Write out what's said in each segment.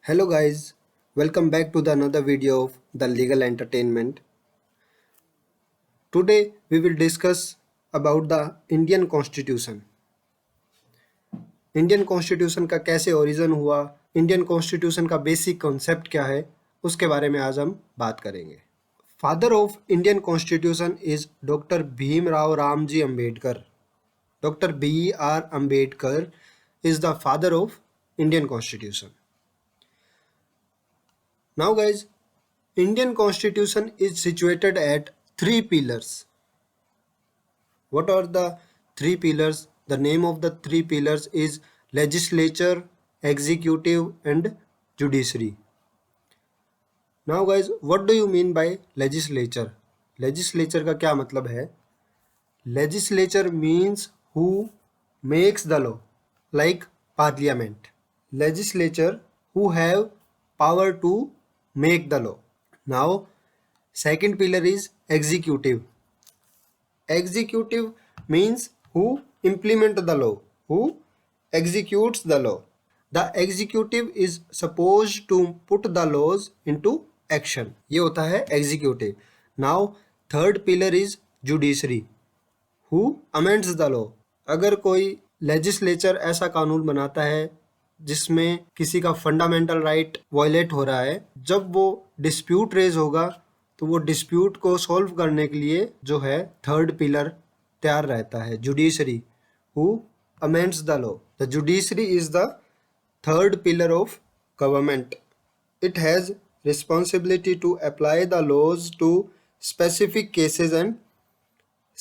Hello guys, welcome back to the another video of the legal entertainment. Today we will discuss about the Indian Constitution. Indian constitution का कैसे origin हुआ, Indian constitution का basic concept क्या है, उसके बारे में आज हम बात करेंगे. Father of Indian constitution is doctor Bhimrao Ramji Ambedkar. Doctor B.R. Ambedkar is the father of Indian Constitution. Now guys, Indian Constitution is situated at three pillars. What are the three pillars? The name of the three pillars is legislature, executive and judiciary. Now guys, what do you mean by legislature? Legislature का क्या मतलब है? Legislature means who makes the law, like parliament. Legislature who have power to make the law. Now, second pillar is executive. Executive means who implement the law, who executes the law. The executive is supposed to put the laws into action. ये होता है executive. Now, third pillar is judiciary. Who amends the law. अगर कोई legislature ऐसा कानून बनाता है जिसमें किसी का फंडामेंटल राइट वायलेट हो रहा है, जब वो डिस्प्यूट रेज होगा तो वो डिस्प्यूट को सॉल्व करने के लिए जो है थर्ड पिलर तैयार रहता है, judiciary, who amends the law. The judiciary is the third pillar of government. It has responsibility to apply the laws to specific cases and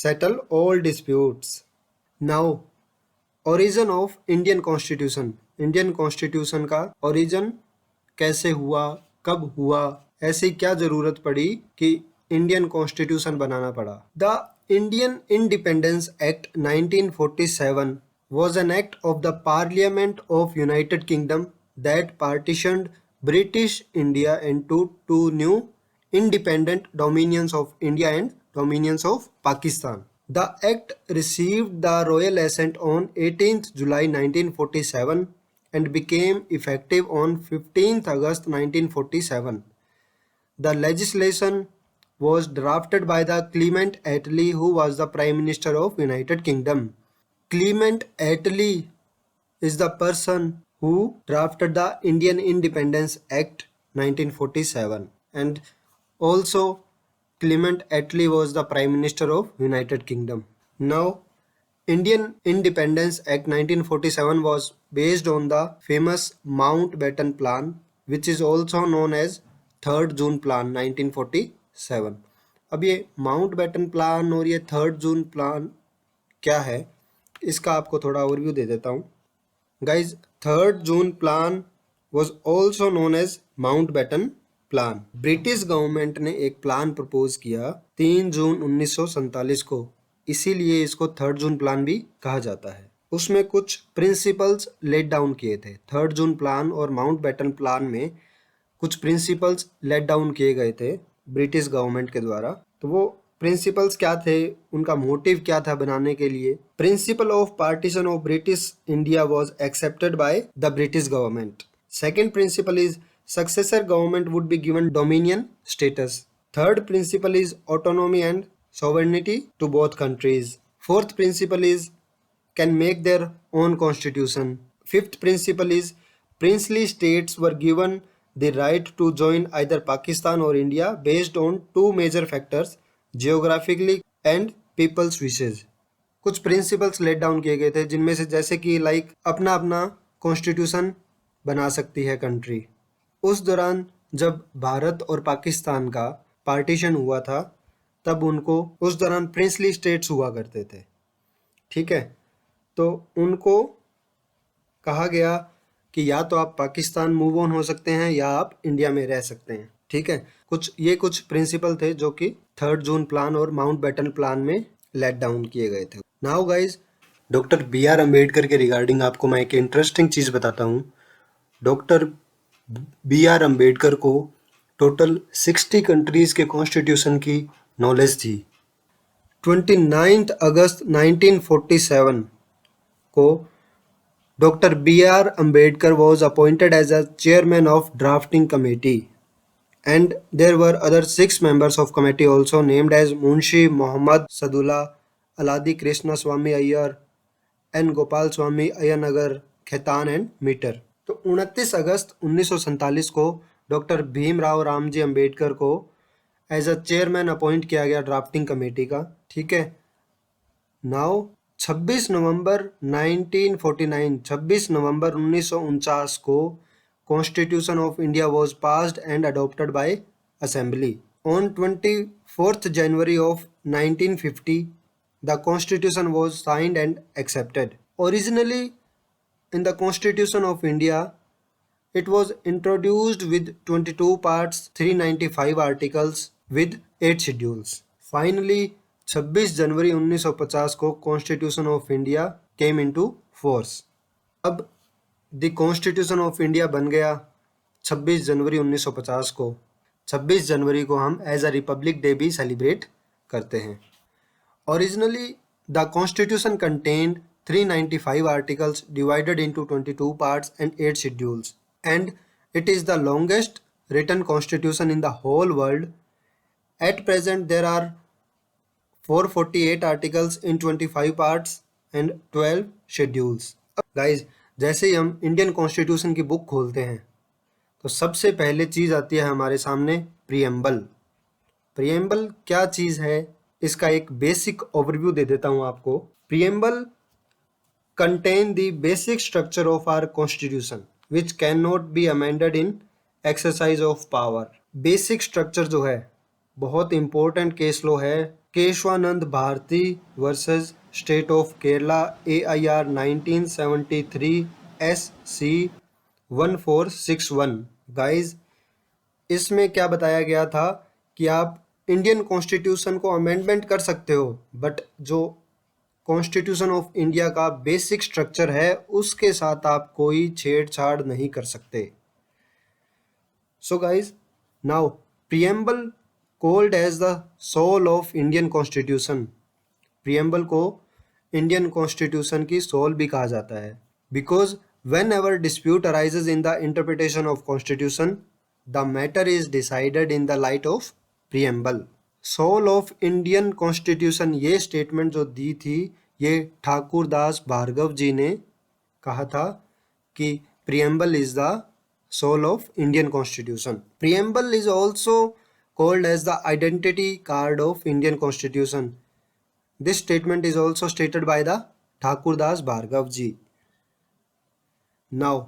settle all disputes. Now, origin of Indian Constitution. Indian Constitution का origin कैसे हुआ, कब हुआ, ऐसी क्या जरूरत पड़ी कि Indian Constitution बनाना पड़ा. The Indian Independence Act 1947 was an act of the Parliament of United Kingdom that partitioned British India into two new independent dominions of India and dominions of Pakistan. The act received the royal assent on 18th July 1947 and became effective on 15th August 1947. The legislation was drafted by the Clement Attlee, who was the Prime Minister of United Kingdom. Clement Attlee is the person who drafted the Indian Independence Act 1947, and also Clement Attlee was the Prime Minister of United Kingdom. Now, Indian Independence Act 1947 was based on the famous Mountbatten Plan, which is also known as 3rd June Plan 1947. अब ये Mountbatten plan और ये 3rd जून plan क्या है, इसका आपको थोड़ा overview दे देता हूँ. Guys, 3rd June plan was also known as Mountbatten plan. British government ने एक प्लान प्रपोज किया 3 जून 1947 को, इसीलिए इसको 3rd जून प्लान भी कहा जाता है. उसमें कुछ प्रिंसिपल्स लेट डाउन किए थे. 3rd जून प्लान और माउंटबेटन प्लान में कुछ प्रिंसिपल्स लेट डाउन किए गए थे ब्रिटिश गवर्नमेंट के द्वारा. तो वो प्रिंसिपल्स क्या थे, उनका मोटिव क्या था बनाने के लिए. Principle of partition of British India was accepted by the British government. Second principle is successor government would be given dominion status. Third principle is autonomy and sovereignty to both countries. Fourth principle is can make their own constitution. Fifth principle is princely states were given the right to join either Pakistan or India based on two major factors, geographically and people's wishes. कुछ principles let down किए गए थे जिनमें से जैसे कि like अपना अपना कॉन्स्टिट्यूशन बना सकती है कंट्री. उस दौरान जब भारत और पाकिस्तान का पार्टीशन हुआ था तब उनको उस दौरान प्रिंसली स्टेट्स हुआ करते थे. ठीक है, तो उनको कहा गया कि या तो आप पाकिस्तान मूव ऑन हो सकते हैं या आप इंडिया में रह सकते हैं. ठीक है, कुछ प्रिंसिपल थे जो कि 3rd जून प्लान और माउंटबेटन प्लान में लेट डाउन किए गए थे. Now guys, doctor B.R. Ambedkar के रिगार्डिंग आपको मैं एक इंटरेस्टिंग चीज़ बताता हूँ. Doctor B.R. अम्बेडकर को टोटल 60 कंट्रीज के कॉन्स्टिट्यूशन की नॉलेज थी. 29 अगस्त 1947 को Dr. B.R. Ambedkar was appointed as a chairman of drafting committee, and there were other 6 members of committee also named as Munshi Muhammad Sadullah, Aladi Krishna Swami Iyer, N. Gopal Swami Ayanagar, Khaitan and Mitter. तो 29 अगस्त 1947 को doctor Bhimrao Ramji Ambedkar को as a chairman appoint किया गया drafting committee का, ठीक है। Now 26 नवंबर 1949, 26 नवंबर 1949 को constitution of India was passed and adopted by assembly. On 24th January of 1950, the constitution was signed and accepted. Originally, in the Constitution of India, it was introduced with 22 parts, 395 articles with 8 schedules. Finally, 26 जनवरी 1950 को constitution of India came into force. अब the constitution of India बन गया 26 जनवरी 1950 को। 26 जनवरी को हम as a republic day भी celebrate करते हैं। Originally the constitution contained 395 articles divided into 22 parts and 8 schedules, and it is the longest written constitution in the whole world. At present, there are 448 articles in 25 parts and 12 schedules. Guys, जैसे ही हम Indian constitution की book खोलते हैं तो सबसे पहले चीज़ आती है हमारे सामने प्रीएम्बल। प्रीएम्बल क्या चीज़ है, इसका एक बेसिक ओवरव्यू दे देता हूँ आपको। Preamble contain the basic structure of our constitution which cannot be amended in exercise of power. Basic structure जो है बहुत important केस लो है, Keshavananda Bharati versus state of Kerala AIR 1973 SC 1461। Guys, इसमें क्या बताया गया था कि आप इंडियन कॉन्स्टिट्यूशन को अमेंडमेंट कर सकते हो, बट जो कॉन्स्टिट्यूशन ऑफ इंडिया का बेसिक स्ट्रक्चर है उसके साथ आप कोई छेड़छाड़ नहीं कर सकते। So guys, now preamble called as the soul of Indian constitution. Preamble को इंडियन कॉन्स्टिट्यूशन की सोल भी कहा जाता है, because whenever dispute arises in the interpretation of constitution, the matter is decided in the light of preamble. Soul of Indian constitution, ये statement जो दी थी ये ठाकुर दास भार्गव जी ने कहा था कि preamble is the soul of Indian constitution. Preamble is also called as the identity card of Indian constitution. This statement is also stated by the Thakur Das Bhargava ji. Now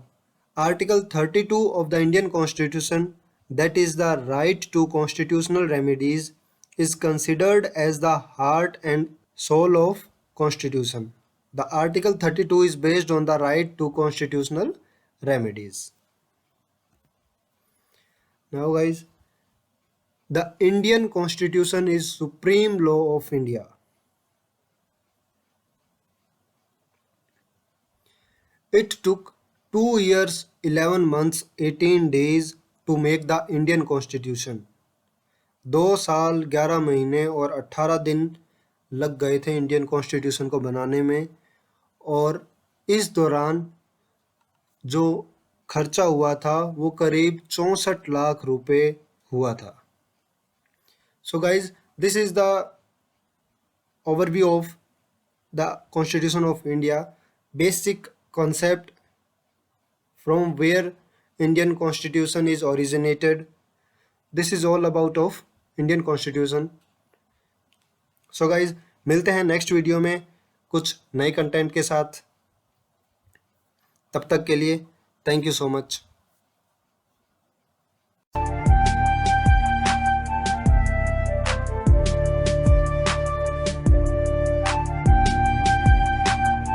article 32 of the Indian Constitution, that is the right to constitutional remedies, is considered as the heart and soul of Constitution. The Article 32 is based on the right to constitutional remedies. Now guys, the Indian Constitution is supreme law of India. It took 2 years, 11 months, 18 days to make the Indian Constitution. 2 साल 11 महीने और 18 दिन लग गए थे Indian constitution को बनाने में, और इस दौरान जो खर्चा हुआ था वो करीब 64 लाख रुपए हुआ था। So guys, this is the overview of the constitution of India, basic concept from where Indian Constitution is originated. This is all about of Indian Constitution. So guys, मिलते हैं नेक्स्ट वीडियो में कुछ नए कंटेंट के साथ। तब तक के लिए थैंक यू सो मच।